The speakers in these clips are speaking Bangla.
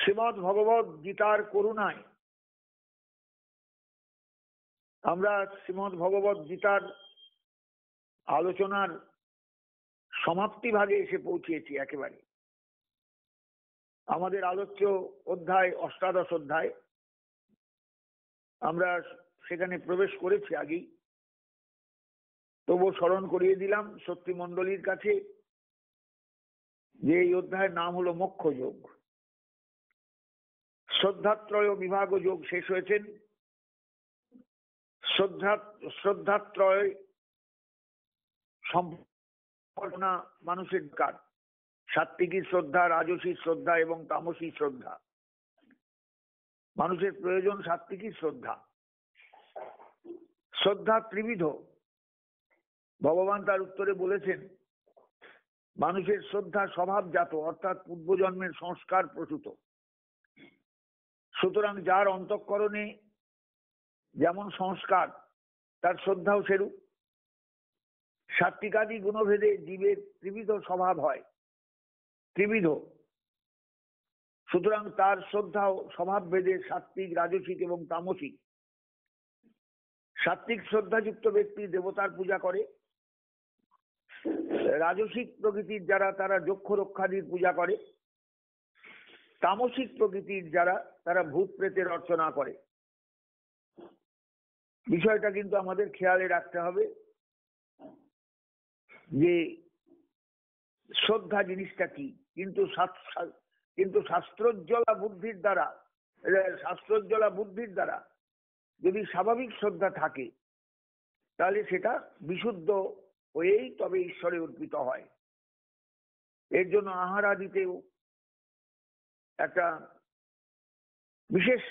শ্রীমদ্ ভগবদ গীতার করুণায় আমরা শ্রীমদ্ ভগবদ গীতার আলোচনার সমাপ্তি ভাগে এসে পৌঁছেছি। একেবারে আমাদের আলোচ্য অধ্যায় অষ্টাদশ অধ্যায়, আমরা সেখানে প্রবেশ করেছি আগেই, তবুও স্মরণ করিয়ে দিলাম শক্তিমণ্ডলীর কাছে যে এই অধ্যায়ের নাম হলো মোক্ষ যোগ। শ্রদ্ধাত্রয় বিভাগ যোগ শেষ হয়েছেন। শ্রদ্ধাত্রয় সম্পর্কনা মানুষের কাজ, সাত্ত্বিকী শ্রদ্ধা, রাজসী শ্রদ্ধা এবং তামসী শ্রদ্ধা। মানুষের প্রয়োজন সাত্ত্বিকী শ্রদ্ধা। শ্রদ্ধা ত্রিবিধ। ভগবান তার উত্তরে বলেছেন, মানুষের শ্রদ্ধা স্বভাবজাত, অর্থাৎ পূর্বজন্মের সংস্কার প্রসূত। সুতরাং যার অন্তঃকরণে যেমন সংস্কার, তার শ্রদ্ধাও সেরূপ। সাত্ত্বিকাদি গুণভেদে জীবের ত্রিবিধ স্বভাব হয়, ত্রিবিধ। সুতরাং তার শ্রদ্ধাও স্বভাব ভেদে সাত্ত্বিক, রাজসিক এবং তামসিক। সাত্ত্বিক শ্রদ্ধাযুক্ত ব্যক্তি দেবতার পূজা করে। রাজসিক প্রকৃতির যারা, তারা যক্ষ রক্ষাদির পূজা করে। তামসিক প্রকৃতির যারা, তারা ভূত প্রেতের অর্চনা করে। বিষয়টা কিন্তু আমাদের খেয়ালে রাখতে হবে যে শ্রদ্ধা জিনিসটা কি। কিন্তু শাস্ত্রোজ্জ্বলা বুদ্ধির দ্বারা যদি স্বাভাবিক শ্রদ্ধা থাকে, তাহলে সেটা বিশুদ্ধ হয়েই তবে ঈশ্বরে অর্পিত হয়। এর জন্য আহার আদিতেও একটা বিশেষ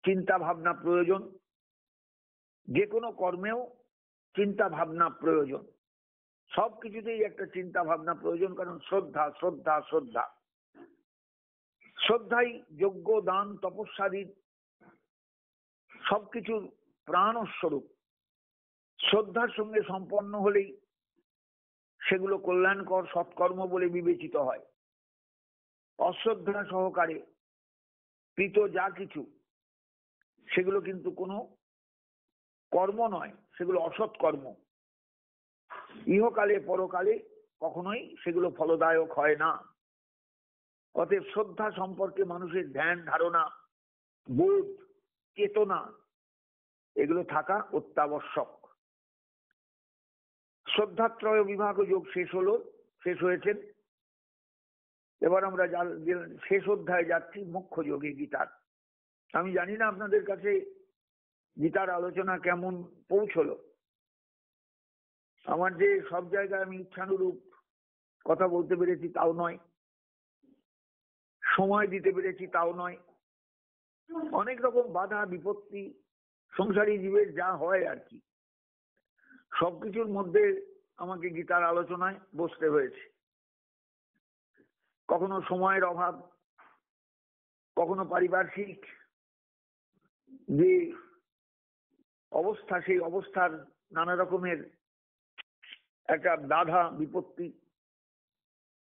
চিন্তা ভাবনা প্রয়োজন, যে কোনো কর্মেও চিন্তা ভাবনা প্রয়োজন, সবকিছুতেই একটা চিন্তা ভাবনা প্রয়োজন। কারণ শ্রদ্ধা শ্রদ্ধা শ্রদ্ধা শ্রদ্ধাই যজ্ঞ, দান, তপস্যাদির সবকিছুর প্রাণস্বরূপ। শ্রদ্ধার সঙ্গে সম্পন্ন হলেই সেগুলো কল্যাণকর সৎকর্ম বলে বিবেচিত হয়। অশ্রদ্ধা সহকারে কৃত যা কিছু, সেগুলো কিন্তু কোনো কর্ম নয়, সেগুলো অসৎ কর্ম। ইহকালে পরকালে কখনোই সেগুলো ফলদায়ক হয় না। অতএব শ্রদ্ধা সম্পর্কে মানুষের ধ্যান, ধারণা, বোধ, চেতনা এগুলো থাকা অত্যাবশ্যক। শ্রদ্ধাত্রয় বিভাগ যোগ শেষ হয়েছেন। এবার আমরা শেষ অধ্যায়ে যাচ্ছি, মোক্ষ যোগে গীতার। আমি জানি না আপনাদের কাছে গীতার আলোচনা কেমন পৌঁছলো। আমার যে সব জায়গায় আমি ইচ্ছানুরূপ কথা বলতে পেরেছি তাও নয়, সময় দিতে পেরেছি তাও নয়। অনেক রকম বাধা বিপত্তি সংসারী জীবের যা হয় আর কি, সবকিছুর মধ্যে আমাকে গীতার আলোচনায় বসতে হয়েছে। কখনো সময়ের অভাব, কখনো পারিপার্শ্বিক যে অবস্থা, সেই অবস্থার নানা রকমের একটা বাধা বিপত্তি,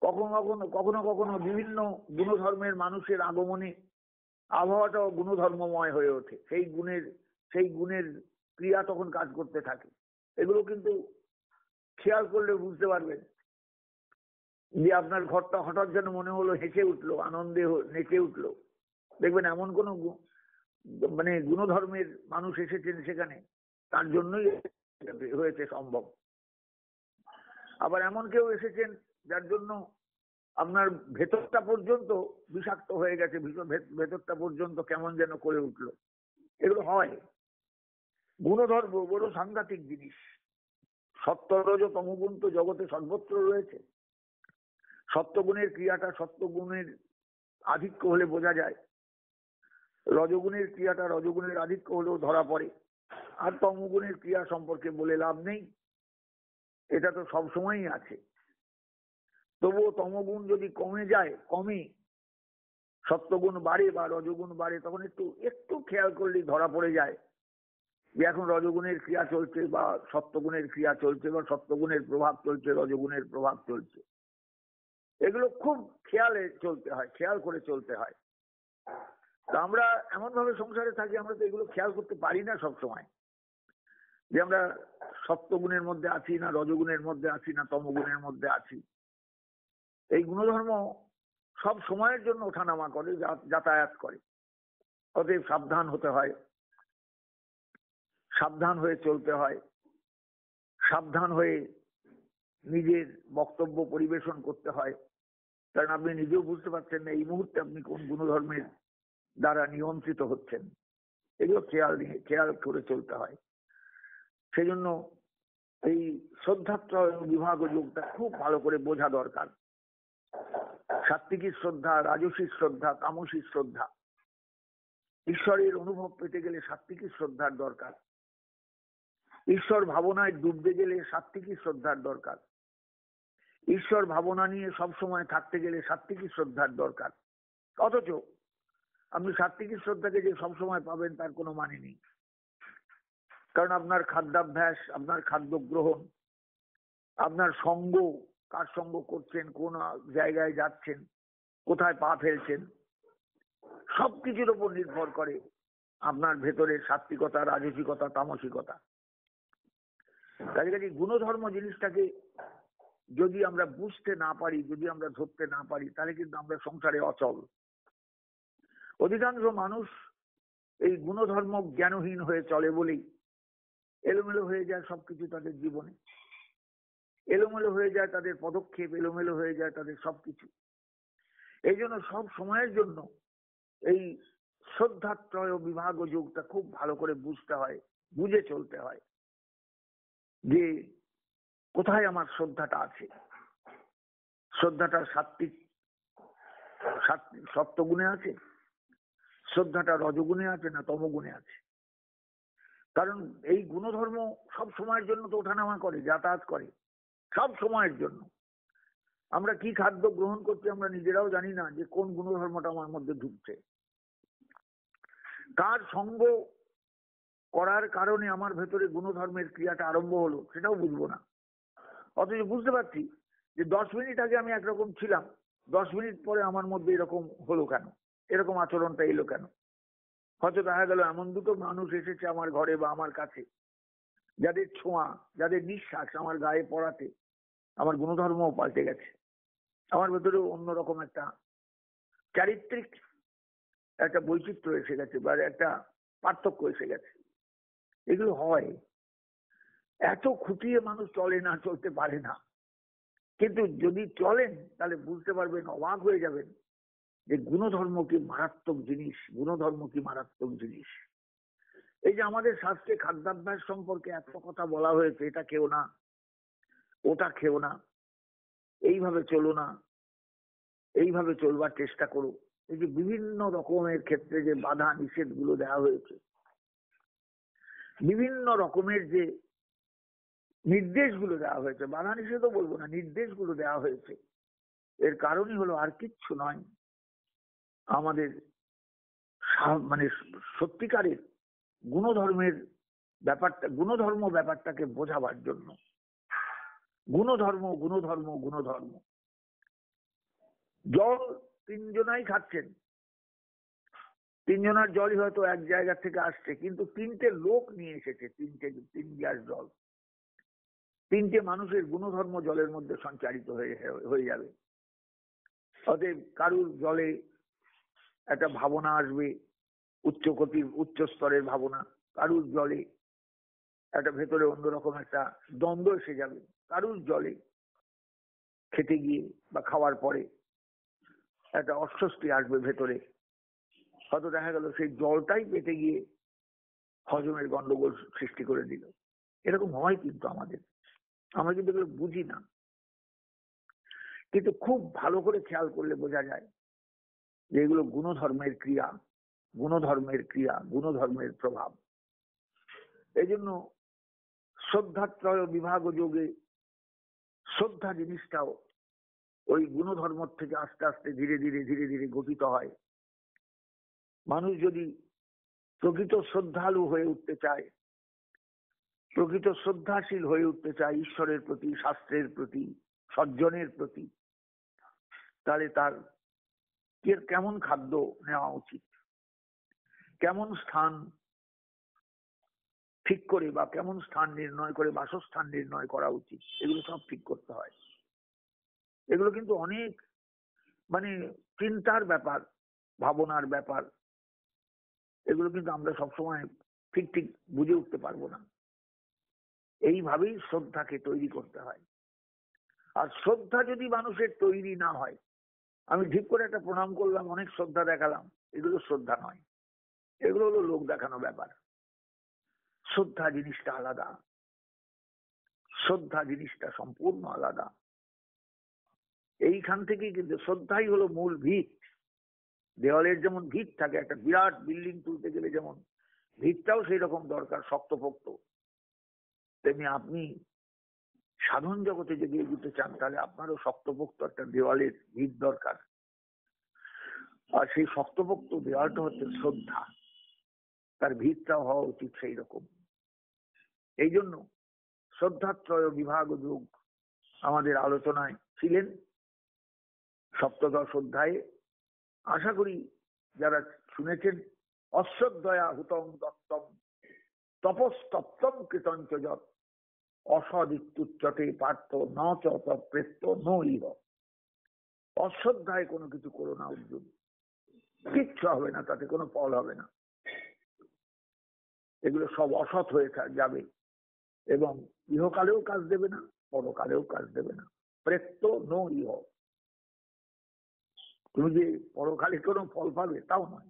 কখনো কখনো বিভিন্ন গুণধর্মের মানুষের আগমনে আবহাওয়াটাও গুণধর্মময় হয়ে ওঠে। সেই গুণের ক্রিয়া তখন কাজ করতে থাকে। এগুলো কিন্তু খেয়াল করলে বুঝতে পারবেন যে আপনার ঘরটা হঠাৎ যেন মনে হলো হেসে উঠলো, আনন্দে নেচে উঠলো। দেখবেন এমন কোনো গুণধর্মের মানুষ এসেছেন সেখানে, তার জন্যই হয়েছে সম্ভব। আবার এমন কেউ এসেছেন যার জন্য আপনার ভেতরটা পর্যন্ত বিষাক্ত হয়ে গেছে, ভেতরটা পর্যন্ত কেমন যেন করে উঠলো। এগুলো হয়। গুণধর্ম বড় সাংঘাতিক জিনিস। সত্য, রজ, তমগুণ তো জগতে সর্বত্র রয়েছে। সত্যগুণের ক্রিয়াটা সত্যগুণের আধিক্য হলে বোঝা যায়, রজগুণের ক্রিয়াটা রজগুণের আধিক্য হলেও ধরা পড়ে। আর তমগুণের ক্রিয়া সম্পর্কে বলে লাভ নেই, এটা তো সবসময়ই আছে। তবুও তমগুণ যদি কমে সত্যগুণ বাড়ে বা রজগুণ বাড়ে, তখন একটু খেয়াল করলেই ধরা পড়ে যায় যে এখন রজগুণের ক্রিয়া চলছে বা সত্যগুণের ক্রিয়া চলছে, বা সত্যগুণের প্রভাব চলছে, রজগুণের প্রভাব চলছে। এগুলো খুব খেয়াল করে চলতে হয়। তা আমরা এমন ভাবে সংসারে থাকি, আমরা তো এগুলো খেয়াল করতে পারি না সব সময়, যে আমরা সপ্তগুণের মধ্যে আছি না রজগুণের মধ্যে আছি না তমগুণের মধ্যে আছি। এই গুণধর্ম সব সময়ের জন্য ওঠানামা করে, যাতায়াত করে। অতএব সাবধান হতে হয়, সাবধান হয়ে চলতে হয়, সাবধান হয়ে নিজের বক্তব্য পরিবেশন করতে হয়। কারণ আপনি নিজেও বুঝতে পারছেন না এই মুহূর্তে আপনি কোন গুণধর্মের দ্বারা নিয়ন্ত্রিত হচ্ছেন। এগুলো খেয়াল করে চলতে হয়। সেজন্য এই শ্রদ্ধাত্রয় বিভাগ যোগটা খুব ভালো করে বোঝা দরকার। সাত্ত্বিকী শ্রদ্ধা, রাজসিক শ্রদ্ধা, তামসিক শ্রদ্ধা। ঈশ্বরের অনুভব পেতে গেলে সাত্ত্বিকী শ্রদ্ধার দরকার। ঈশ্বর ভাবনায় ডুবতে গেলে সাত্ত্বিকী শ্রদ্ধার দরকার। ঈশ্বর ভাবনা নিয়ে সবসময় থাকতে গেলে সাত্ত্বিকী শ্রদ্ধার দরকার। অথচ আপনি সাত্ত্বিকী শ্রদ্ধাকে যে সবসময় পাবেন তার কোনো মানে নেই। কারণ আপনার খাদ্যাভ্যাস, আপনার খাদ্য গ্রহণ, আপনার সঙ্গ, কার সঙ্গ করছেন, কোন জায়গায় যাচ্ছেন, কোথায় পা ফেলছেন, সবকিছুর উপর নির্ভর করে আপনার ভেতরে সাত্ত্বিকতা, রাজসিকতা, তামসিকতা। কাজে গুণধর্ম জিনিসটাকে যদি আমরা বুঝতে না পারি, যদি আমরা ধরতে না পারি, তাহলে কিন্তু আমরা সংসারে অচল। অধিকাংশ মানুষ এই গুণধর্ম জ্ঞানহীন হয়ে চলে বলেই এলোমেলো হয়ে যায় সবকিছু তাদের জীবনে, এলোমেলো হয়ে যায় তাদের পদক্ষেপ, এলোমেলো হয়ে যায় তাদের সবকিছু। এই জন্য সব সময়ের জন্য এই শ্রদ্ধাত্রয় বিভাগ যোগটা খুব ভালো করে বুঝতে হয়, বুঝে চলতে হয় যে কোথায় আমার শ্রদ্ধাটা আছে। শ্রদ্ধাটা সাত্ত্বিক সপ্তগুণে আছে, শ্রদ্ধাটা রজগুণে আছে না তমগুণে আছে। কারণ এই গুণধর্ম সব সময়ের জন্য তো ওঠানামা করে, যাতায়াত করে সব সময়ের জন্য। আমরা কি খাদ্য গ্রহণ করছি আমরা নিজেরাও জানি না যে কোন গুণধর্মটা আমার মধ্যে ঢুকছে। কার সঙ্গ করার কারণে আমার ভেতরে গুণধর্মের ক্রিয়াটা আরম্ভ হলো সেটাও বুঝবো না। অথচ বুঝতে পারছি যে 10 মিনিট আগে আমি একরকম ছিলাম, 10 মিনিট পরে আমার মধ্যে এরকম হলো কেন, এরকম আচরণটা এলো কেন। হয়তো দেখা গেল এমন দুটো মানুষ এসেছে আমার ঘরে বা আমার কাছে, যাদের ছোঁয়া, যাদের নিঃশ্বাস আমার গায়ে পড়াতে আমার গুণধর্মও পাল্টে গেছে। আমার ভেতরেও অন্যরকম একটা চারিত্রিক একটা বৈচিত্র্য এসে গেছে বা একটা পার্থক্য এসে গেছে। এগুলো হয়। এত খুঁটিয়ে মানুষ চলে না, চলতে পারে না। কিন্তু যদি চলেন তাহলে বুঝতে পারবেন, অবাক হয়ে যাবেন যে গুণধর্ম কি মারাত্মক জিনিস, গুণধর্ম কি মারাত্মক জিনিস। এই যে আমাদের শাস্ত্রে খাদ্যাভ্যাস সম্পর্কে এত কথা বলা হয়েছে, এটা খেও না, ওটা খেও না, এইভাবে চলো না, এইভাবে চলবার চেষ্টা করো। এই যে বিভিন্ন রকমের ক্ষেত্রে যে বাধা নিষেধ গুলো দেওয়া হয়েছে, বিভিন্ন রকমের যে নির্দেশগুলো দেওয়া হয়েছে, বাধা নিষেধও বলবো না, নির্দেশগুলো দেওয়া হয়েছে, এর কারণই হলো আর কিচ্ছু নয়, আমাদের মানে সত্যিকারের গুণধর্মের ব্যাপারটা, গুণধর্ম ব্যাপারটাকে বোঝাবার জন্য। গুণধর্ম, গুণধর্ম, গুণধর্ম। জল তিনজনাই খাচ্ছেন, তিনজনার জলই হয়তো এক জায়গা থেকে আসছে, কিন্তু 3টে লোক নিয়ে এসেছে 3 গ্লাস জল। 3টে মানুষের গুণধর্ম জলের মধ্যে সঞ্চারিত হয়ে যাবে। অতএব কারুর জলে একটা ভাবনা আসবে, উচ্চ স্তরের ভাবনা। কারুর জলে একটা ভেতরে অন্যরকম একটা দ্বন্দ্ব এসে যাবে। কারুর জলে খেতে গিয়ে বা খাওয়ার পরে একটা অস্বস্তি আসবে ভেতরে। হয়তো দেখা গেল সেই জলটাই পেটে গিয়ে হজমের গন্ডগোল সৃষ্টি করে দিল। এরকম হয় কিন্তু আমাদের, আমরা কিন্তু এগুলো বুঝি না। কিন্তু খুব ভালো করে খেয়াল করলে বোঝা যায় যে এগুলো গুণধর্মের ক্রিয়া, গুণধর্মের ক্রিয়া, গুণধর্মের প্রভাব। এই জন্য শ্রদ্ধাত্রয় বিভাগ যোগে শ্রদ্ধা জিনিসটাও ওই গুণধর্ম থেকে আস্তে আস্তে ধীরে ধীরে ধীরে ধীরে গঠিত হয়। মানুষ যদি প্রকৃত শ্রদ্ধালু হয়ে উঠতে চায়, প্রকৃত শ্রদ্ধাশীল হয়ে উঠতে চায় ঈশ্বরের প্রতি, শাস্ত্রের প্রতি, সজ্জনের প্রতি, তাহলে তার কেমন খাদ্য নেওয়া উচিত, কেমন স্থান ঠিক করে বা কেমন স্থান নির্ণয় করে বাসস্থান নির্ণয় করা উচিত, এগুলো সব ঠিক করতে হয়। এগুলো কিন্তু অনেক মানে চিন্তার ব্যাপার, ভাবনার ব্যাপার। এগুলো কিন্তু আমরা সবসময় ঠিক ঠিক বুঝে উঠতে পারবো না। এইভাবেই শ্রদ্ধাকে তৈরি করতে হয়। আর শ্রদ্ধা যদি মানুষের তৈরি না হয়, আমি ঠিক করে একটা প্রণাম করলাম, অনেক শ্রদ্ধা দেখালাম, এগুলো শ্রদ্ধা নয়, এগুলো হলো লোক দেখানো ব্যাপার। শ্রদ্ধা জিনিসটা আলাদা, শ্রদ্ধা জিনিসটা সম্পূর্ণ আলাদা। এইখান থেকেই কিন্তু শ্রদ্ধাই হলো মূল ভিত। দেওয়ালের যেমন ভিত থাকে, একটা বিরাট বিল্ডিং তুলতে গেলে যেমন ভিতটাও সেই রকম দরকার, শক্তপোক্ত, তেমনি আপনি সাধন জগতে যদি এগোতে চান, তাহলে আপনারও শক্তপোক্ত একটা দেওয়ালের ভিত দরকার। আর সেই শক্তপোক্ত দেওয়ালটা হচ্ছে শ্রদ্ধা, তার ভিতটাও হওয়া উচিত সেই রকম। এই জন্য শ্রদ্ধাত্রয় বিভাগ যোগ আমাদের আলোচনায় ছিলেন সপ্তদশ অধ্যায়ে। আশা করি যারা শুনেছেন, অশ্রদ্ধয়া হুতং দত্তম তপস্তপ্তম কৃতঞ্চ যৎ অসদিত্যুচ্চতে পার্থ ন চ তৎপ্রেত্য ন ইহ। অশ্রদ্ধায় কোনো কিছু করো না অর্জুন, কিচ্ছু হবে না, তাতে কোনো ফল হবে না। এগুলো সব অসৎ হয়ে যাবে এবং ইহকালেও কাজ দেবে না, পরকালেও কাজ দেবে না। প্রেত্য নো ইহ, তুমি যে পরকালে কোনো ফল পাবে তাও নয়।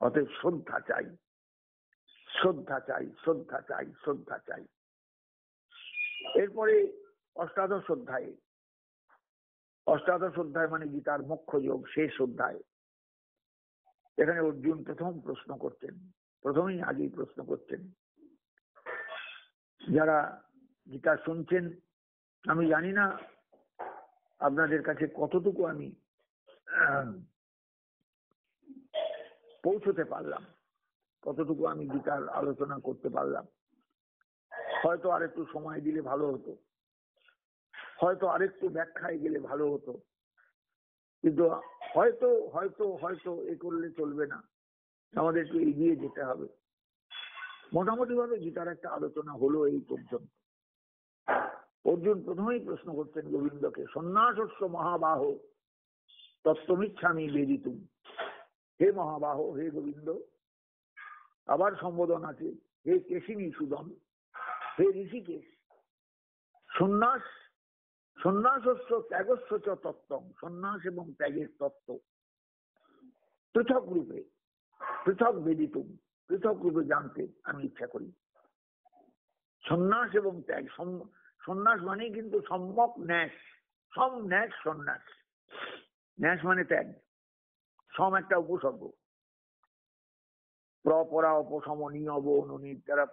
অতএব শ্রদ্ধা চাই, শ্রদ্ধা চাই, শ্রদ্ধা চাই, শ্রদ্ধা চাই। এরপরে অষ্টাদশ অধ্যায়ে, অষ্টাদশ অধ্যায় মানে গীতার মুখ্য যোগ, শেষ অধ্যায়। এখানে অর্জুন প্রথম প্রশ্ন করছেন, প্রথমেই আগেই প্রশ্ন করছেন। যারা গীতা শুনছেন, আমি জানি না আপনাদের কাছে কতটুকু আমি পৌঁছতে পারলাম, কতটুকু আমি গীতার আলোচনা করতে পারলাম। হয়তো আরেকটু সময় দিলে ভালো হতো, হয়তো আরেকটু ব্যাখ্যায় গেলে ভালো হতো, কিন্তু হয়তো হয়তো হয়তো এ করলে চলবে না, আমাদেরকে এগিয়ে যেতে হবে। মোটামুটি ভাবে গীতার একটা আলোচনা হলো এই পর্যন্ত। অর্জুন প্রথমেই প্রশ্ন করছেন গোবিন্দকে, সন্ন্যাসস্য মহাবাহ তত্ত্বমিচ্ছামি বেদিতুম। হে মহাবাহ, হে গোবিন্দ, আবার সম্বোধন আছে, হে কেশিনী সুদন, হে ঋষিকেশ। সন্ন্যাস, সন্ন্যাসস্য ত্যাগস্য চ তত্ত্বম, সন্ন্যাস এবং ত্যাগের তত্ত্ব পৃথক রূপে, পৃথক বেদিতুম, পৃথক রূপে জানতে আমি ইচ্ছা করি। সন্ন্যাস এবং ত্যাগ, সন্ন্যাস মানেই কিন্তু সম্যক ন্যাস, সম ন্যাস সন্ন্যাস। ন্যাস মানে ত্যাগ, সম একটা উপসর্গ, প্রপরা উপসম নিয়ব অনুনীত, যারা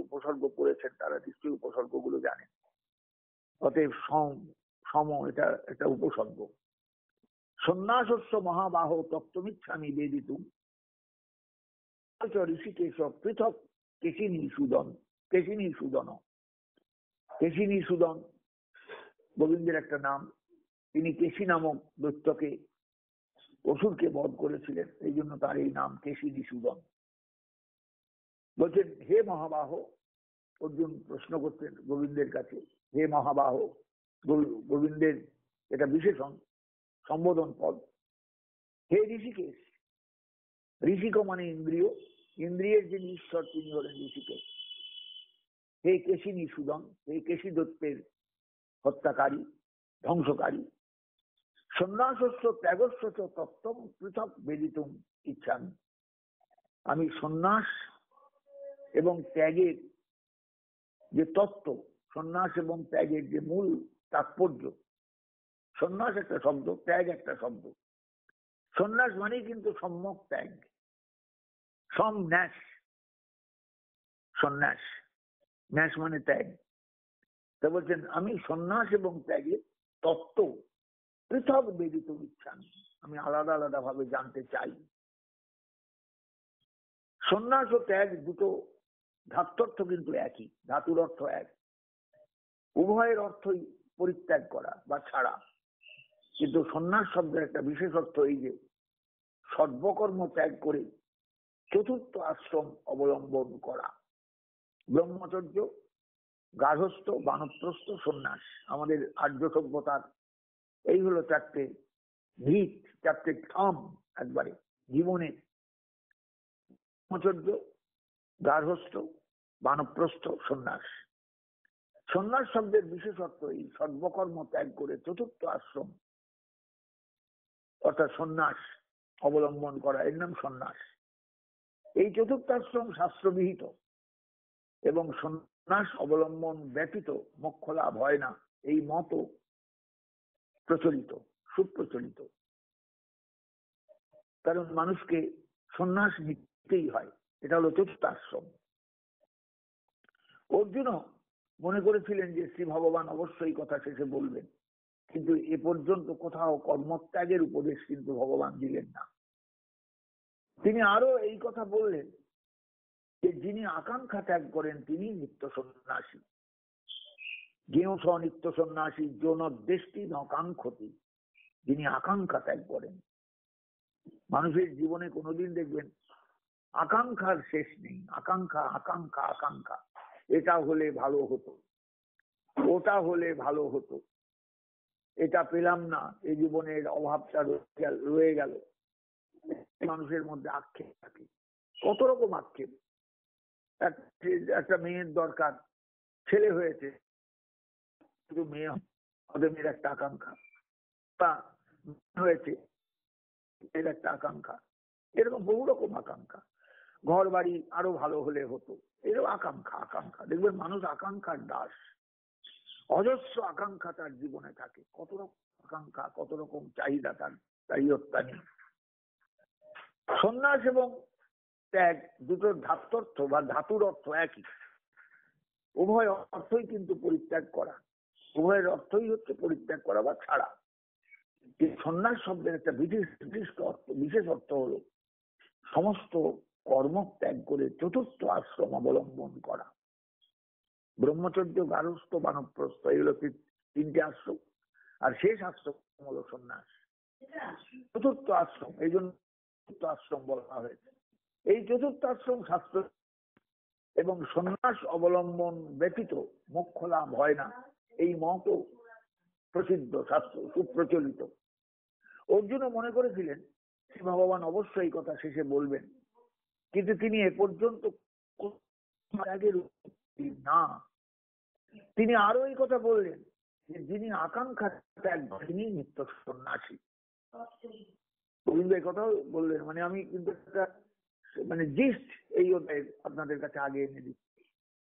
উপসর্গ করেছেন তারা নিশ্চয়ই উপসর্গগুলো জানেন। অতএব সম, সম এটা একটা উপসর্গ। সন্ন্যাসস্য মহাবাহ তত্ত্বমিচ্ছামি বেদিতুম ঋষিকেশ পৃথক কেশিনী সুদন। কেশিনী সুদন, কেশিনী সুদন গোবিন্দের একটা নাম। তিনি কেশী নামক দৈত্যকে, অসুরকে বধ করেছিলেন, এই জন্য তার এই নাম কেশিনী সুদন। বলছেন হে মহাবাহ, অর্জুন প্রশ্ন করতেন গোবিন্দের কাছে, হে মহাবাহ। গোবিন্দের এটা বিশেষণ, সম্বোধন পদ। হে ঋষিকেশ, ঋষিক মানে ইন্দ্রিয়, ইন্দ্রিয়ের যিনি ঈশ্বর তিনি হলেন ঋষিকেশ। হে কেশিনী সুদন, হে কেশী দত্তের হত্যাকারী, ধ্বংসকারী। সন্ন্যাসস্য ত্যাগস্য চ তত্ত্বম পৃথক বেদিতুম ইচ্ছামি। আমি সন্ন্যাস এবং ত্যাগের যে তত্ত্ব, সন্ন্যাস এবং ত্যাগের যে মূল তাৎপর্য, সন্ন্যাস একটা শব্দ, ত্যাগ একটা শব্দ। সন্ন্যাস মানেই কিন্তু সম্যক ত্যাগ, সম ন্যাস, সন্ন্যাস, ন্যাস মানে ত্যাগ। তা বলছেন আমি সন্ন্যাস এবং ত্যাগের তত্ত্ব পৃথক বেদিত ইচ্ছা, আমি আলাদা আলাদা ভাবে জানতে চাই। সন্ন্যাস ও ত্যাগ দুটো ধাত্বর্থ কিন্তু একই, ধাতুর অর্থ এক, উভয়ের অর্থই পরিত্যাগ করা বা ছাড়া। কিন্তু সন্ন্যাস শব্দের একটা বিশেষ অর্থ এই যে সর্বকর্ম ত্যাগ করে চতুর্থ আশ্রম অবলম্বন করা। ব্রহ্মচর্য, গার্হস্থ, বানপ্রস্থ, সন্ন্যাস। আমাদের আর্য সভ্যতার এই হলো চারটে ভিত, চারটে থাম একবারে জীবনে। ব্রহ্মচর্য, গার্হস্থ, বানপ্রস্থ, সন্ন্যাস। সন্ন্যাস শব্দের বিশেষ অর্থ এই সর্বকর্ম ত্যাগ করে চতুর্থ আশ্রম অর্থাৎ সন্ন্যাস অবলম্বন করা, এর নাম সন্ন্যাস। এই চতুর্থ আশ্রম শাস্ত্রবিহিত এবং সন্ন্যাস অবলম্বন ব্যতীত মোক্ষ লাভ হয় না, এই মত প্রচলিত, সুপ্রচলিত। কারণ মানুষকে সন্ন্যাস নিতেই হয়, এটা হলো চতুর্থ আশ্রম। অর্জুনও মনে করেছিলেন যে শ্রী ভগবান অবশ্যই কথা শেষে বলবেন, কিন্তু এ পর্যন্ত কোথাও কর্মত্যাগের উপদেশ কিন্তু ভগবান দিলেন না। তিনি আরো এই কথা বললেন যে যিনি আকাঙ্ক্ষা ত্যাগ করেন তিনি নিত্য সন্ন্যাসী। জ্ঞেয় স নিত্য সন্ন্যাসী যৌনদ্বেষ্টি নকাঙ্ক্ষতি। যিনি আকাঙ্ক্ষা ত্যাগ করেন। মানুষের জীবনে কোনোদিন দেখবেন আকাঙ্ক্ষার শেষ নেই, আকাঙ্ক্ষা আকাঙ্ক্ষা আকাঙ্ক্ষা। এটা হলে ভালো হতো, ওটা হলে ভালো হতো, এটা পেলাম না, এই জীবনের অভাবটা রয়ে গেল। মানুষের মধ্যে আক্ষেপ থাকে, কত রকম আক্ষেপ। একটা মেয়ের দরকার, ছেলে হয়েছে, শুধু মেয়ে ওদের মেয়ের একটা আকাঙ্ক্ষা, বা হয়েছে এর একটা আকাঙ্ক্ষা। এরকম বহু রকম আকাঙ্ক্ষা। ঘর বাড়ি আরো ভালো হলে হতো, এরও আকাঙ্ক্ষা আকাঙ্ক্ষা। দেখবেন মানুষ আকাঙ্ক্ষার দাস, অজস্র আকাঙ্ক্ষা তার জীবনে থাকে, কত রকম আকাঙ্ক্ষা, কত রকম চাহিদা তার, তাই অত্যানি। সন্ন্যাস এবং ত্যাগ দুটোর ধাত্তর্থ বা ধাতুর অর্থ একই। উভয় অর্থই কিন্তু পরিত্যাগ করা, উভয়ের অর্থই হচ্ছে পরিত্যাগ করা বা ছাড়া। সন্ন্যাস শব্দের একটা বিশেষ অর্থ হলো সমস্ত কর্ম ত্যাগ করে চতুর্থ আশ্রম অবলম্বন করা। ব্রহ্মচর্য, গার্হস্থ, বানপ্রস্থ, এগুলো তিনটে আশ্রম, আর শেষ আশ্রম হলো সন্ন্যাস। চতুর্থ আশ্রম, এই জন্য চতুর্থ আশ্রম বলা হয়েছে। এই চতুর্থ আশ্রম শাস্ত্র এবং সন্ন্যাস অবলম্বন ব্যতীত মোক্ষ লাভ হয় না, এই মত প্রসিদ্ধ, শাস্ত্র সুপ্রচলিত। অর্জুনও মনে করেছিলেন শ্রী ভগবান অবশ্যই কথা শেষে বলবেন, কিন্তু তিনি এ পর্যন্ত না। তিনি আরো এই কথা বললেন যে যিনি আকাঙ্ক্ষা ত্যাগ তিনি নিত্য সন্ন্যাসী। গোবিন্দ এই কথাও বললেন, মানে আমি কিন্তু একটা মানে জিস্ট এই আপনাদের কাছে আগে এনে দিচ্ছি।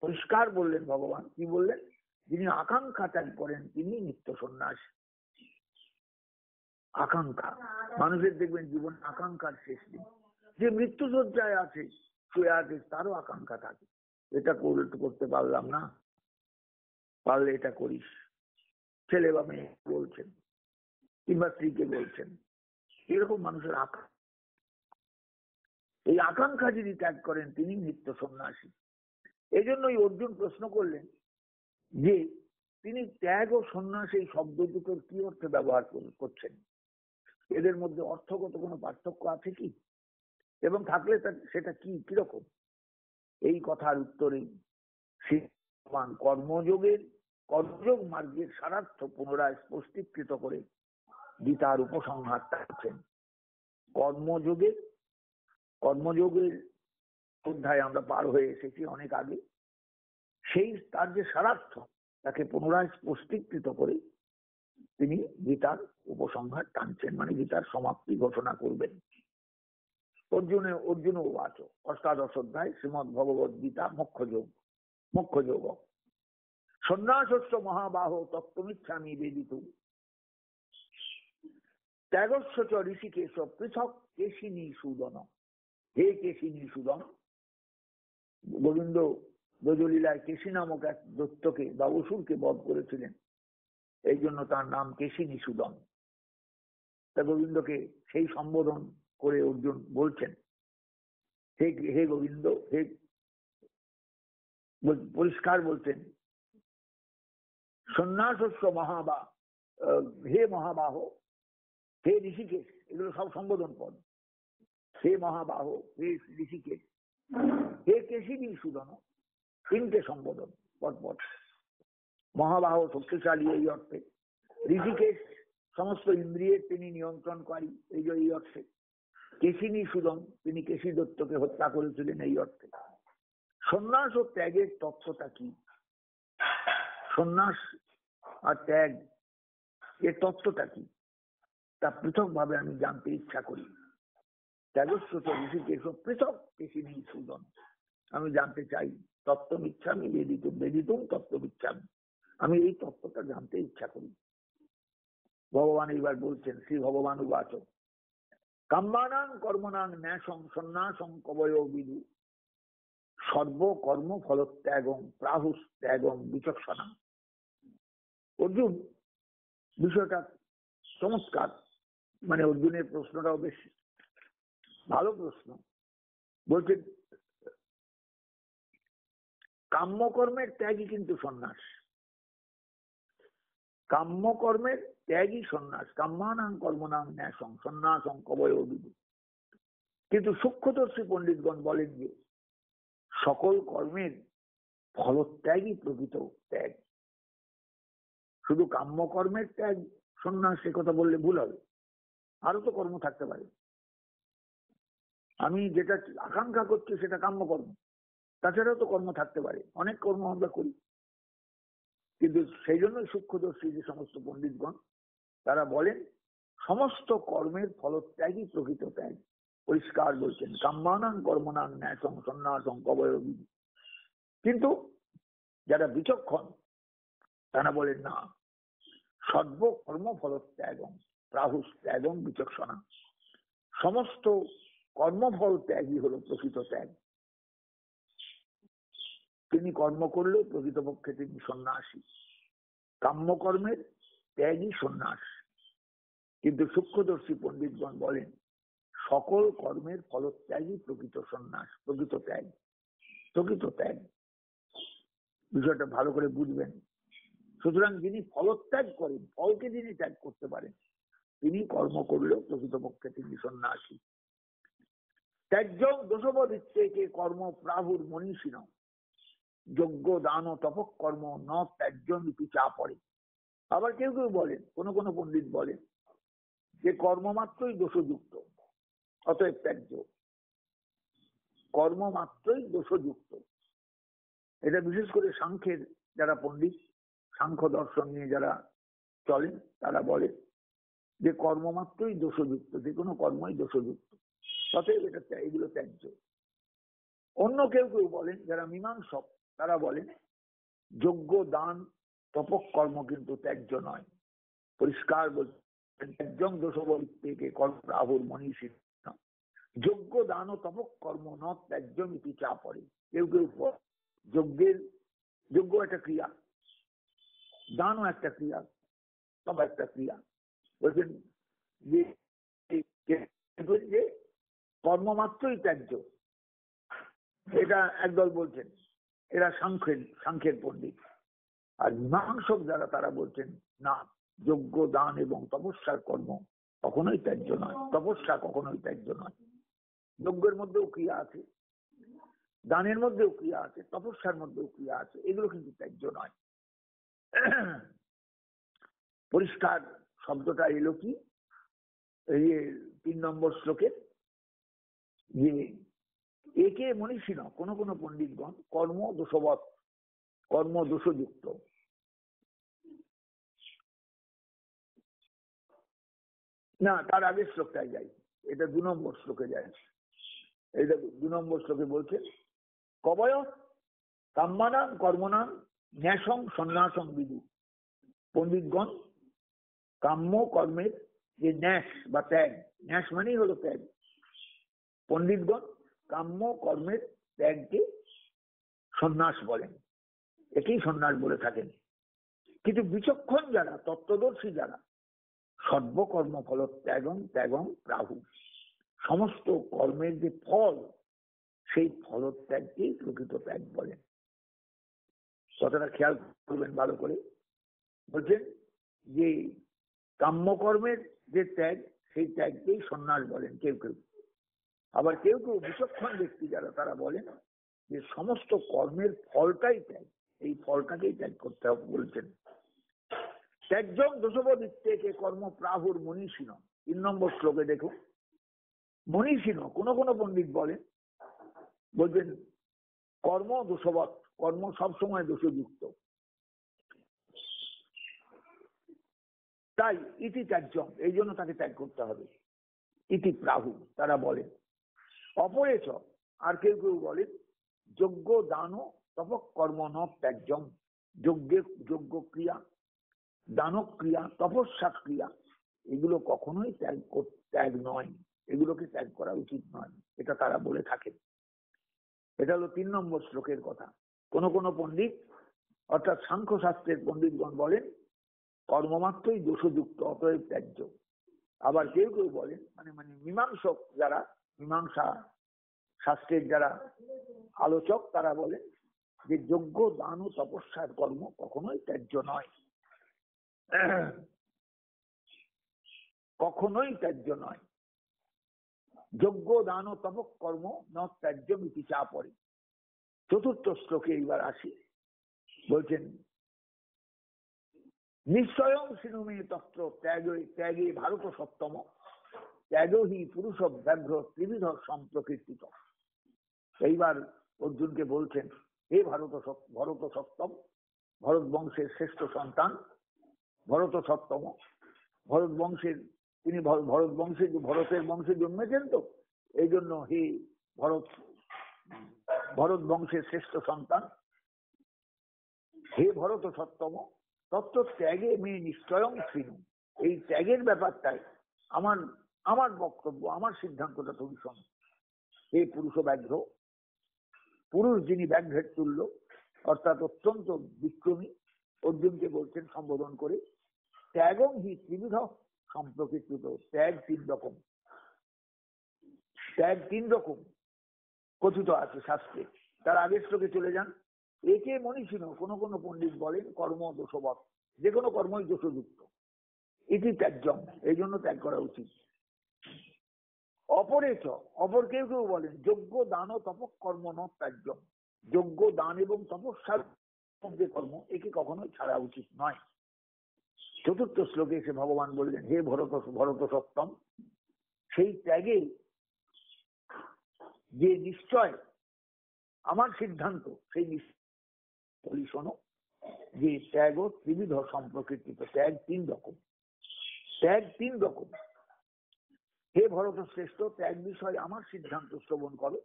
পরিষ্কার বললেন ভগবান, কি বললেন? যিনি আকাঙ্ক্ষা ত্যাগ করেন তিনি নিত্য সন্ন্যাসী। আকাঙ্ক্ষা, মানুষের দেখবেন জীবন আকাঙ্ক্ষার শেষ নেই। যে মৃত্যুসজ্জায় আছে, শুয়ে আছে, তারও আকাঙ্ক্ষা থাকে, এটা করতে পারলাম না, পারলে এটা করিস। ছেলে বা মেয়ে বলছেন, কিংবা স্ত্রীকে বলছেন, এরকম মানুষের আকাঙ্ক্ষা। এই আকাঙ্ক্ষা যিনি ত্যাগ করেন তিনি নিত্য সন্ন্যাসী। এই জন্যই অর্জুন প্রশ্ন করলেন যে তিনি ত্যাগ ও সন্ন্যাস এই শব্দ দুটোর কি অর্থে ব্যবহার করছেন, এদের মধ্যে অর্থগত কোনো পার্থক্য আছে কি, এবং থাকলে সেটা কি কিরকম? এই কথার উত্তরে কর্মযোগ মার্গের সারার্থ পুনরায় স্পষ্টীকৃত করে গীতার উপসংহার করছেন। কর্মযোগের অধ্যায় আমরা পার হয়ে এসেছি অনেক আগে। সেই তার যে সারার্থ তাকে পুনরায় স্পষ্টীকৃত করে তিনি গীতার উপসংহার টানছেন, মানে গীতার সমাপ্তি ঘোষণা করবেন। অর্জুন উবাচ, অষ্টাদশ অধ্যায় শ্রীমদ্ ভগবদ গীতা মোক্ষযোগ। সন্ন্যাসস্য মহাবাহ তত্ত্বমিচ্ছামি বেদিতুম ত্যাগস্য চ ঋষিকেশ পৃথক কেশিনী সুদন। হে কেশিনী সুদন, গোবিন্দ ব্রজলীলায় কেশী নামক এক দৈত্যকে বা অসুরকে বধ করেছিলেন, এই জন্য তার নাম কেশিনী সুদন। তা গোবিন্দকে সেই সম্বোধন করে অর্জুন বলছেন, হে গোবিন্দ, হে পরিষ্কার বলছেন, সন্ন্যাসস্য হে মহাবাহ, হে ঋষিকেশ, এগুলো সব সম্বোধন পদ। হে মহাবাহ, হে ঋষিকেশ, হে কেশিনী সুদন, তিনটে সম্বোধন পরপর। মহাবাহ শক্তিশালী এই অর্থে, ঋষিকেশ সমস্ত ইন্দ্রিয়ের তিনি নিয়ন্ত্রণকারী এই অর্থে, কেশিনী সুদন তিনি কেশী দত্তকে হত্যা করেছিলেন এই অর্থে। সন্ন্যাস ও ত্যাগের তত্ত্বটা কি? সন্ন্যাস আর ত্যাগ এর তত্ত্বটা কি তা পৃথক ভাবে আমি জানতে ইচ্ছা করি। ত্যাগস্রোত ঋষিকেশ পৃথক কেশিনী সুদন, আমি জানতে চাই। তত্ত্বমিচ্ছামি বেদিতুম, বেদিতুম তত্ত্বমিচ্ছামি, আমি এই তত্ত্বটা জানতে ইচ্ছা করি। ভগবান এইবার বলছেন, শ্রী ভগবান উবাচ কাম্যানাং কর্মণাং ন্যাসং সন্ন্যাসং কবয় বিদু সর্বকর্ম ফলত্যাগং প্রাহুস ত্যাগং বিচক্ষণা। অর্জুন বিষয়টা চমৎকার, মানে অর্জুনের প্রশ্নটাও বেশ ভালো প্রশ্ন। বলছেন কাম্যকর্মের ত্যাগই কিন্তু সন্ন্যাস, কাম্যকর্মের ত্যাগই সন্ন্যাস। কাম্যানাং কর্মণাং ন্যাসং সন্ন্যাসং কবয় বিদু। কিন্তু সূক্ষ্মদর্শী পণ্ডিতগণ বলেন যে সকল কর্মের ফলত্যাগই প্রকৃত ত্যাগ। শুধু কাম্যকর্মের ত্যাগ সন্ন্যাস সে কথা বললে ভুল হবে, আরো তো কর্ম থাকতে পারে। আমি যেটা আকাঙ্ক্ষা করছি সেটা কাম্যকর্ম, তাছাড়াও তো কর্ম থাকতে পারে, অনেক কর্ম আমরা করি। কিন্তু সেই জন্যই সূক্ষ্মদর্শী যে সমস্ত পণ্ডিতগণ তারা বলেন সমস্ত কর্মের ফলত্যাগই প্রকৃত ত্যাগ। পরিষ্কার বলছেন কাম্যানাং কর্মণাং ন্যাসং সন্ন্যাসং কবয় বিদু। কিন্তু যারা বিচক্ষণ তারা বলেন না, সর্বকর্ম ফলত্যাগং প্রাহুস ত্যাগং বিচক্ষণা। সমস্ত কর্মফল ত্যাগই হলো প্রকৃত ত্যাগ। তিনি কর্ম করলেও প্রকৃতপক্ষে তিনি সন্ন্যাসী। কাম্যকর্মের ত্যাগই সন্ন্যাস। কিন্তু সূক্ষ্মদর্শী পণ্ডিতগণ বলেন সকল কর্মের ফলত্যাগই প্রকৃত সন্ন্যাস, প্রকৃত ত্যাগ, প্রকৃত ত্যাগ। বিষয়টা ভালো করে বুঝবেন। সুতরাং যিনি ফলত্যাগ করেন, ফলকে যিনি ত্যাগ করতে পারেন, তিনি কর্ম করলেও প্রকৃতপক্ষে তিনি সন্ন্যাসী। ত্যাজ্যং দোষবদিত্যেকে কর্ম প্রাহুর মনীষিণ যজ্ঞ দান ও তপক কর্ম ন ত্যাজ্যং ইতি চা পড়ে। আবার কেউ কেউ বলেন, কোন কোন পণ্ডিত বলেন যে কর্মমাত্রই দোষযুক্ত, অতএব ত্যাজ্য। কর্মমাত্রই দোষযুক্ত, এটা বিশেষ করে সাংখ্যের যারা পণ্ডিত, সাংখ্য দর্শন নিয়ে যারা চলেন তারা বলেন যে কর্মমাত্রই দোষযুক্ত, যে কোনো কর্মই দোষযুক্ত, অতএব এটা এগুলো ত্যাজ্য। অন্য কেউ কেউ বলেন যারা মীমাংসক তারা বলেন যজ্ঞ দান তপক কর্ম কিন্তু ত্যাজ্য নয়। পরিষ্কার বলছেন ত্যাজ্যং দোষবদিত্যেকে কর্ম প্রাহুর মনীষী যজ্ঞ দান ও তপক কর্ম ন ত্যাজ্যং ইতি চা পড়ে। কেউ কেউ যজ্ঞ একটা ক্রিয়া, দানও একটা ক্রিয়া, সব একটা ক্রিয়া। বলছেন যে কর্মমাত্রই ত্যাজ্য, এটা একদল বলছেন, এরা সাংখ্যের পণ্ডিত। আর মীমাংসক যারা তারা বলছেন না, যজ্ঞ দান এবং তপস্যার কর্ম কখনোই ত্যাজ্য নয়, তপস্যা কখনোই ত্যাজ্য নয়। যজ্ঞের মধ্যেও ক্রিয়া আছে, দানের মধ্যেও ক্রিয়া আছে, তপস্যার মধ্যেও ক্রিয়া আছে, এগুলো কিন্তু ত্যাজ্য নয়। পরিষ্কার শব্দটা এলো কি এই 3 নম্বর শ্লোকে, যে একে মনীষী ন, কোন কোন পণ্ডিতগণ কর্ম দোষবৎ, কর্ম দোষযুক্ত। না, তার আগের শ্লোকটায় যাই, এটা 2 নম্বর শ্লোকে যায়। এটা 2 নম্বর শ্লোকে বলছে কবয় কাম্যানাং কর্মণাং ন্যাসং সন্ন্যাসং বিদু। পণ্ডিতগণ কাম্য কর্মের যে ন্যাস বা ত্যাগ, ন্যাস মানেই হলো ত্যাগ, পণ্ডিতগণ কাম্য কর্মের ত্যাগকে সন্ন্যাস বলেন, একেই সন্ন্যাস বলে থাকেন। কিন্তু বিচক্ষণ যারা, তত্ত্বদর্শী যারা, সর্বকর্ম ফল ত্যাগং ত্যাগং প্রাহু, সমস্ত কর্মের যে ফল সেই ফলত্যাগকেই প্রকৃত ত্যাগ বলেন। কথাটা খেয়াল করবেন ভালো করে। বলছেন যে কাম্যকর্মের যে ত্যাগ সেই ত্যাগকেই সন্ন্যাস বলেন কেউ কেউ, আবার কেউ কেউ বিচক্ষণ ব্যক্তি যারা তারা বলেন যে সমস্ত কর্মের ফলটাই ত্যাগ, এই ফলটাকেই ত্যাগ করতে হবে বলছেন। ত্যাগজন দোষবোধিত্যকে কর্ম প্রাহুর মনীষীন। 3 নম্বর শ্লোকে দেখুন, মনীষীন কোন কোন পণ্ডিত বলেন, বলছেন কর্ম দোষবৎ, কর্ম সবসময় দোষযুক্ত, তাই ইতি ত্যাজ্যম, এই জন্য তাকে ত্যাগ করতে হবে। ইতি প্রাহু তারা বলেন। অপরেচ আর কেউ কেউ বলেন যজ্ঞ দান তপ কর্ম ন ত্যাজ্যম, যজ্ঞ ক্রিয়া, দান ক্রিয়া, তপস্যা ক্রিয়া, এগুলো কখনোই ত্যাগ নয়, এগুলোকে ত্যাগ করা উচিত নয়, এটা তারা বলে থাকেন। এটা হলো 3 নম্বর শ্লোকের কথা। কোন কোন পণ্ডিত অর্থাৎ সাংখ্য শাস্ত্রের পণ্ডিতগণ বলেন কর্মমাত্রই দোষযুক্ত, অতএব ত্যাজ্য। আবার কেউ কেউ বলেন মানে মানে মীমাংসক যারা, মীমাংসা শাস্ত্রের যারা আলোচক তারা বলেন যে যজ্ঞ দান ও তপস্যার কর্ম কখনোই ত্যায্য নয়, কখনোই ত্যায্য নয়। যজ্ঞ দান ও তপ কর্ম ন ত্যায্য মিতি চা পড়ে। 4র্থ শ্লোকে এইবার আসি, বলছেন নিশ্চয়ং সিনুমে তত্র ত্যাগে ভারত সপ্তম, ত্যাগ হি পুরুষ ব্যাঘ্র ত্রিবিধ সম্প্রকীর্তিত। এইবার অর্জুনকে বলছেন হে ভরত সপ্তম, ভরত বংশের শ্রেষ্ঠ সন্তান, ভরত সপ্তম, ভরত বংশের তিনি ভরতের বংশে জন্মেছেন, তো এই জন্য হে ভরত বংশের শ্রেষ্ঠ সন্তান, হে ভরত সপ্তম, তত্ত্ব ত্যাগে মেয়ে নিশ্চয়ং শ্রীনু, এই ত্যাগের ব্যাপারটাই আমার বক্তব্য, আমার সিদ্ধান্তটা তুমি শোনো। হে পুরুষ ব্যাঘ্র, পুরুষ যিনি ব্যাঘ্রের তুল্য, অর্থাৎ অত্যন্ত বিক্রমী, অর্জুনকে বলছেন সম্বোধন করে, ত্যাগং হি ত্রিবিধ সম্প্রকৃত, ত্যাগ 3 রকম, ত্যাগ 3 রকম কথিত আছে শাস্ত্রে। তার আগের শ্লোকে চলে যান। একে মনীষীন কোন কোন পণ্ডিত বলেন কর্ম দোষবৎ, যে কোনো কর্মই দোষযুক্ত, এটি ত্যাজ্যম, এই জন্য ত্যাগ করা উচিত। অপরেচ অপর কেউ কেউ বলেন যজ্ঞ দান ও তপ কর্ম ন ত্যাজ্যম, যজ্ঞ দান এবং তপস্যার যে কর্ম একে কখনোই ছাড়া উচিত নয়। 4র্থ শ্লোকে এসে ভগবান বললেন হে ভরত সপ্তম, সেই ত্যাগে যে নিশ্চয় আমার সিদ্ধান্ত, সেই বলি শোনো যে ত্যাগ ত্রিবিধ সম্প্রকৃত, ত্যাগ 3 রকম, ত্যাগ 3 রকম। হে ভরত শ্রেষ্ঠ, ত্যাগ বিষয়ে আমার সিদ্ধান্ত শ্রবণ করো,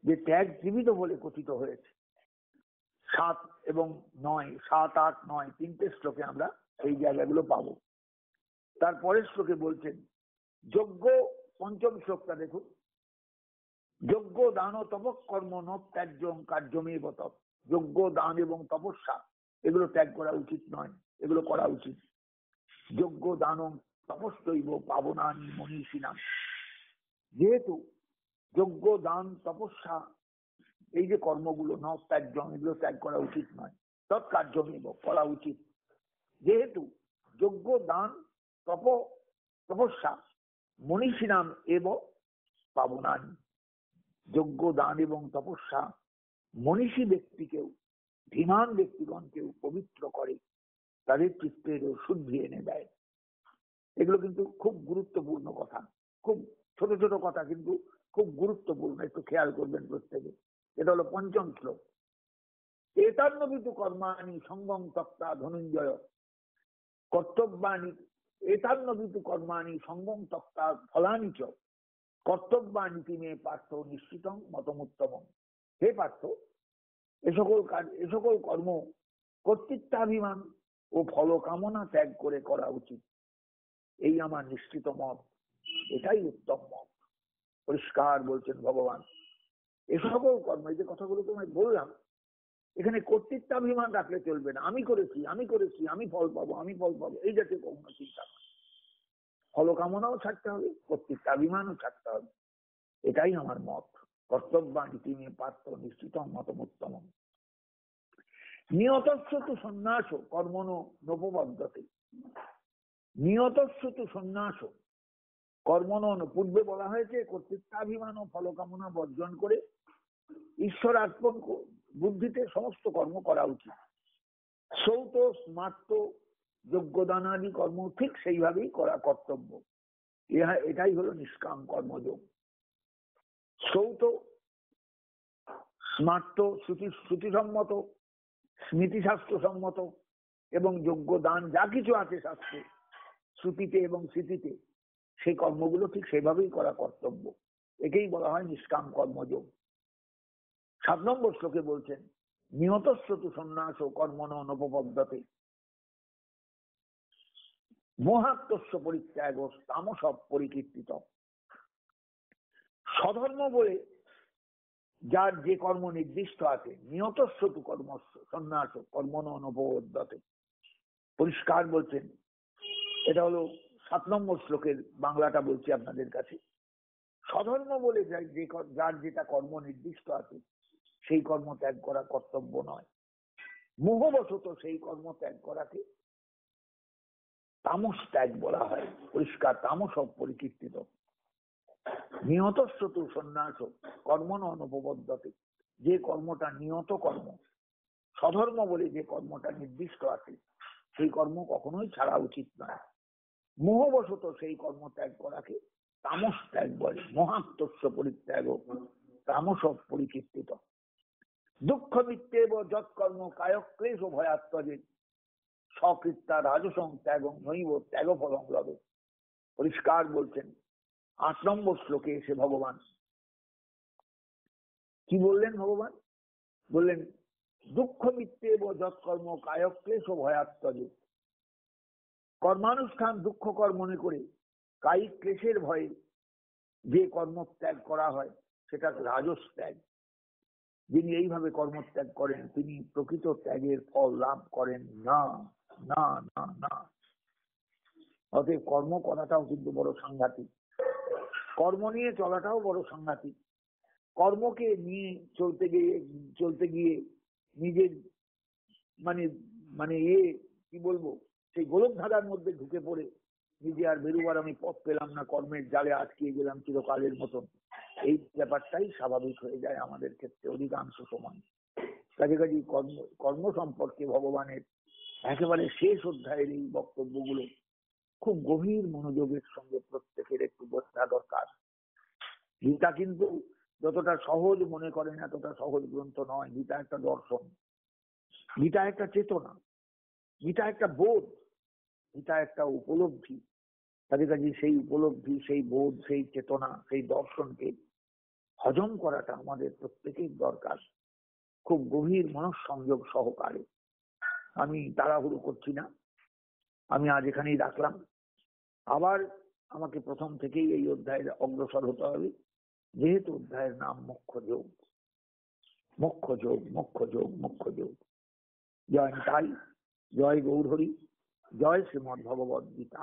যে ত্যাগ ত্রিবিধ বলে কথিত হয়েছে। 7 এবং 9, 7, 8, 9 3টে শ্লোকে আমরা এই জায়গাগুলো পাবো। তারপরের শ্লোকে বলছেন যজ্ঞ, 5ম শ্লোকটা দেখুন, যজ্ঞ দান ও তপ কর্ম ন ত্যাজ্যং কার্যমেব তৎ, যজ্ঞ দান এবং তপস্যা এগুলো ত্যাগ করা উচিত নয়, এগুলো করা উচিত। যজ্ঞ দান তপস্যৈব পাবনানি মনীষীণাম, যেহেতু যজ্ঞ দান তপস্যা এই যে কর্মগুলো ন ত্যাজ্যং, এগুলো ত্যাগ করা উচিত নয়, তৎকার্যমেব করা উচিত। যেহেতু যজ্ঞ দান তপস্যা মনীষীণাম এব পাবনানি, যজ্ঞ দান এবং তপস্যা মনীষী ব্যক্তিকেও, ধীমান ব্যক্তিগণকেও পবিত্র করে, তাদের চিত্তের শুদ্ধি এনে দেয়। এগুলো কিন্তু খুব গুরুত্বপূর্ণ কথা, খুব ছোট ছোট কথা কিন্তু খুব গুরুত্বপূর্ণ, একটু খেয়াল করবেন প্রত্যেকে। এটা হলো 5ম শ্লোক। এতান্নবিতু কর্মাণি সঙ্গম তক্তা ধনঞ্জয়, কর্তব্যানি এতান্নবিতু কর্মাণি সঙ্গম তক্তা ফলানি চ, কর্তব্যানি তিমে পার্থ নিশ্চিতং মতমুত্তম। হে পার্থ, এ সকল কর্ম কর্তৃত্বাভিমান ও ফল কামনা ত্যাগ করে করা উচিত, এই আমার নিশ্চিত মত, এটাই উত্তম মত। পরিষ্কার বলছেন ভগবান। এ সকল কর্ম, এই যে কথাগুলো তোমায় বললাম, এখানে কর্তৃত্বাভিমান রাখলে চলবে না। আমি করেছি, আমি ফল পাবো, এই জাতীয় কখনো চিন্তা নয়। ফল কামনাও ছাড়তে হবে, কর্তৃত্বাভিমানও ছাড়তে হবে, এটাই আমার মত। কর্তব্যানি তিমে পার্থ নিশ্চিতং মতমুত্তম। নিয়তস্য তু সন্ন্যাস কর্মণো নোপবদ্ধতে, নিয়তস্য তু সন্ন্যাস, কর্মণ পূর্বে বলা হয়েছে কর্তৃত্বাভিমান ও ফলকামনা বর্জন করে ঈশ্বর অর্পণ বুদ্ধিতে সমস্ত কর্ম করা উচিত। সৌত স্মার্ত যোগ্যদানাদি কর্ম ঠিক সেইভাবেই করা কর্তব্য। এটাই হলো নিষ্কাম কর্মযোগ। সৌত স্মার্ত শ্রুতিসম্মত, স্মৃতিশাস্ত্র সম্মত এবং যোগ্যদান যা কিছু আছে শাস্ত্রে, শ্রুতিতে এবং স্মৃতিতে, সেই কর্মগুলো ঠিক সেভাবেই করা কর্তব্য। একেই বলা হয় নিষ্কাম কর্মযোগ। 7 নম্বর শ্লোকে বলছেন নিহতস্রতু সন্ন্যাস কর্মণ অনুপপদ্যতে মোহাত্মস্য পরিত্যাগ তামস পরিকীর্তিত। স্বধর্ম বলে যার যে কর্ম নির্দিষ্ট আছে, নিহতস্রতু কর্মস্য সন্ন্যাস কর্মণ অনুপপদ্যতে, পরিষ্কার বলছেন। এটা হলো 7 নম্বর শ্লোকের বাংলাটা বলছি আপনাদের কাছে। স্বধর্ম বলে যার যেটা কর্ম নির্দিষ্ট আছে সেই কর্ম ত্যাগ করা কর্তব্য নয়। মোহবশত সেই কর্ম ত্যাগ করাকে তামস ত্যাগ বলা হয়। পরিষ্কার তামস পরিকীর্তিত। নিহতস্রতু সন্ন্যাস কর্মণ অনুপপদ্যতে, যে কর্মটা নিয়ত কর্ম, স্বধর্ম বলে যে কর্মটা নির্দিষ্ট আছে সেই কর্ম কখনোই ছাড়া উচিত নয়। মোহবশত সেই কর্ম ত্যাগ করাকে তামস ত্যাগ বলে। মহাত্মস্য পরিত্যাগ তামস পরিকীর্তিত। দুঃখ মিত্যেব যৎকর্ম কায়ক্লেশ ভয়াত্মজে সকৃত্যা রাজসং ত্যাগং নৈব ত্যাগ ফলং লবে। পরিষ্কার বলছেন 8 নম্বর শ্লোকে এসে ভগবান কি বললেন? ভগবান বললেন দুঃখ মিত্যেব যৎকর্ম কায়ক্লেশ ভয়াত্মজে, কর্মানুষ্ঠান দুঃখকর মনে করে কায়িক ক্লেশের ভয়ে যে কর্মত্যাগ করা হয় সেটা রাজস ত্যাগ। যিনি এইভাবে কর্মত্যাগ করেন তিনি প্রকৃত ত্যাগের ফল লাভ করেন না, না, না, না। অতএব কর্ম করাটাও কিন্তু বড় সাংঘাতিক। কর্ম নিয়ে চলাটাও বড় সাংঘাতিক। কর্মকে নিয়ে চলতে গিয়ে নিজের মানে মানে কি বলবো, সেই গোলক ধাঁধার মধ্যে ঢুকে পড়ে নিজে আর বেরোবার আমি পথ পেলাম না, কর্মের জালে আটকে গেলাম চিরকালের মতন, এই ব্যাপারটাই স্বাভাবিক হয়ে যায় আমাদের ক্ষেত্রে অধিকাংশ সময়। কাজে কর্ম সম্পর্কে ভগবানের একেবারে শেষ অধ্যায়ের এই বক্তব্যগুলো খুব গভীর মনোযোগের সঙ্গে প্রত্যেকের একটু বোঝা দরকার। গীতা কিন্তু যতটা সহজ মনে করেন এতটা সহজ গ্রন্থ নয়। গীতা একটা দর্শন, গীতা একটা চেতনা, গীতা একটা বোধ, গীতা একটা উপলব্ধি। কাজে সেই উপলব্ধি, সেই বোধ, সেই চেতনা, সেই দর্শনকে হজম করাটা আমাদের প্রত্যেকের দরকার, খুব গভীর মনঃসংযোগ সহকারে। আমি তাড়াহুড়ো করছি না, আমি আজ এখানেই রাখলাম। আবার আমাকে প্রথম থেকেই এই অধ্যায়ের অগ্রসর হতে হবে, যেহেতু অধ্যায়ের নাম মোক্ষ যোগ। মোক্ষ যোগ, মোক্ষ যোগ, মোক্ষ যোগ। জয় নিতাই, জয় গৌরহরি, জয় শ্রীমদ্ ভগবদ্ গীতা।